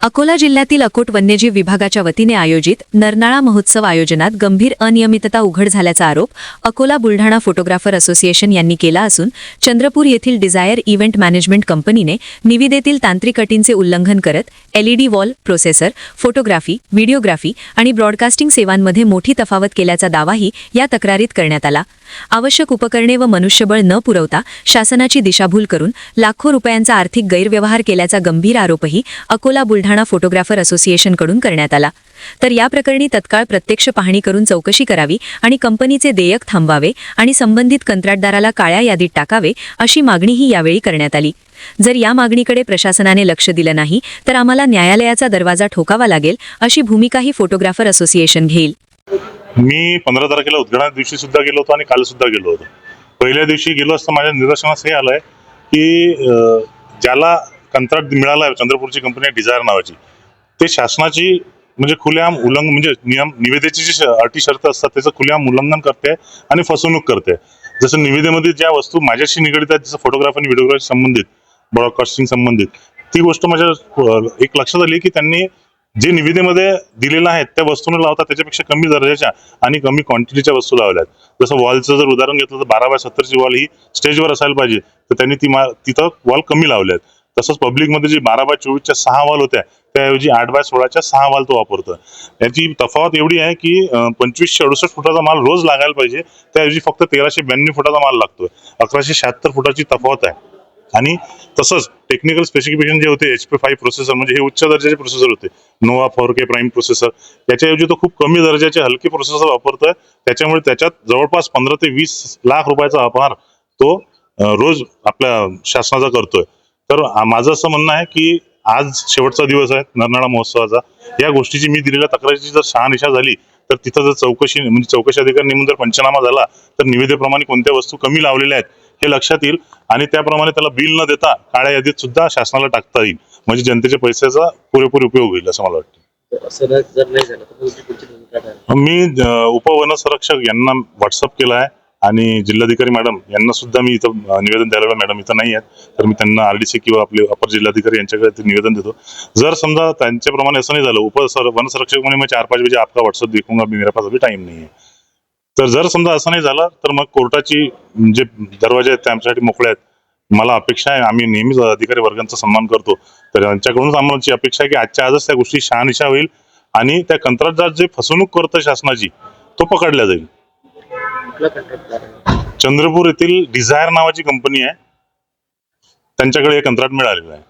अकोला जिल्ह्यातील अकोट वन्यजीव विभागाच्या वतीने आयोजित नरनाळा महोत्सव आयोजनात गंभीर अनियमितता उघड झाल्याचा आरोप अकोला बुलढाणा फोटोग्राफर असोसिएशन यांनी केला असून चंद्रपूर येथील डिझायर इव्हेंट मॅनेजमेंट कंपनीने निविदेतील तांत्रिक अटींचे उल्लंघन करत LED wall processor, photography, videography आणि ब्रॉडकास्टिंग सेवांमध्ये मोठी तफावत केल्याचा दावाही या तक्रारीत करण्यात आला। आवश्यक उपकरणे व मनुष्यबळ न पुरवता शासनाची दिशाभूल करून लाखो रुपयांचा आर्थिक गैरव्यवहार केल्याचा गंभीर आरोपही अकोला बुलढाणा फोटोग्राफर असोसिएशनकडून करण्यात आला। तर या प्रकरणी तत्काळ प्रत्यक्ष पाहणी करून चौकशी करावी आणि कंपनीचे देयक थांबवावे आणि संबंधित कंत्राटदाराला काळ्या यादीत टाकावे अशी मागणीही यावेळी करण्यात आली। जर या मागणीकडे प्रशासनाने लक्ष दिलं नाही तर आम्हाला न्यायालयाचा दरवाजा ठोकावा लागेल अशी भूमिकाही फोटोग्राफर असोसिएशन घेईल। मी 15 तारखेला उद्घाटन दिवशी सुद्धा गेलो होतो आणि काल सुद्धा गेलो होतो। पहिल्या दिवशी गेलो असता माझ्या निदर्शनास हे आलंय की ज्याला कंत्राट मिळालं चंद्रपूरची कंपनी डिझायर नावाची, ते शासनाची म्हणजे खुलेआम उल्लंघन म्हणजे निविदेची जी अटी शर्त असतात त्याचं खुलेआम उल्लंघन करते आणि फसवणूक करते। जसं निविदेमध्ये ज्या वस्तू माझ्याशी निगडित आहेत, जसं फोटोग्राफी आणि व्हिडिओग्राफी संबंधित, ब्रॉडकास्टिंग संबंधित, ती गोष्ट माझ्या एक लक्षात आली की त्यांनी जे निविदेमध्ये दिलेलं आहे त्या वस्तूने लावता त्याच्यापेक्षा कमी दर्जाच्या आणि कमी क्वांटिटीच्या वस्तू लावल्यात। जसं वॉलचं जर उदाहरण घेतलं तर 12x70ची वॉल ही स्टेजवर असायला पाहिजे, तर त्यांनी तिथं वॉल कमी लावल्यात। तसंच पब्लिकमध्ये जी 12x24च्या 6 वॉल होत्या त्याऐवजी 8x16च्या 6 वॉल तो वापरतो। याची तफावत एवढी आहे की 2568 फुटाचा माल रोज लागायला पाहिजे, त्याऐवजी फक्त 1392 फुटाचा माल लागतोय। 1176 फुटाची तफावत आहे। आणि तसंच टेक्निकल स्पेसिफिकेशन जे होते HP5 प्रोसेसर, म्हणजे हे उच्च दर्जाचे प्रोसेसर होते, नोवा 4K प्राईम प्रोसेसर, याच्याऐवजी तो खूप कमी दर्जाचे हलके प्रोसेसर वापरतोय। त्याच्यामुळे त्याच्यात जवळपास 15 ते 20 लाख रुपयाचा अपहार तो रोज आपल्या शासनाचा करतोय। तर माझं असं म्हणणं आहे की आज शेवटचा दिवस आहे नरनाळा महोत्सवाचा। या गोष्टीची मी दिलेल्या तक्रारीची जर शहानिशा झाली तर तिथं जर चौकशी अधिकारी नेमून जर पंचनामा झाला तर निविदेप्रमाणे कोणत्या वस्तू कमी लावलेल्या आहेत हे लक्षात येईल आणि त्याप्रमाणे त्याला बिल न देता काळ्या यादीत सुद्धा शासनाला टाकता येईल, म्हणजे जनतेच्या पैशाचा पुरेपूर उपयोग होईल असं मला वाटतं। मी उपवनसंरक्षक यांना व्हॉट्सअप केला आहे आणि जिल्हाधिकारी मॅडम यांना सुद्धा मी इथं निवेदन द्यायला, मॅडम इथं नाही आहेत तर मी त्यांना RDC किंवा आपले अपर जिल्हाधिकारी यांच्याकडे ते निवेदन देतो। जर समजा त्यांच्याप्रमाणे असं नाही झालं, वनसंरक्षक म्हणे मैं 4-5 बजे आपका व्हॉट्सअप देखूंगा, मेरे पास अभी टाइम नहीं है, तर जर समजा असं नाही झालं तर मग कोर्टाची जे दरवाजे आहेत ते आमच्यासाठी मोकळे आहेत। मला अपेक्षा आहे, आम्ही नेहमीच अधिकारी वर्गांचा सन्मान करतो, तर यांच्याकडूनच आम्हाला अपेक्षा आहे की आजच्या आजच त्या गोष्टी शहानिशा होईल आणि त्या कंत्राटदार जे फसवणूक करतं शासनाची तो पकडला जाईल। चंद्रपूर येथील डिझायर नावाची कंपनी आहे, त्यांच्याकडे हे कंत्राट मिळालेलं आहे।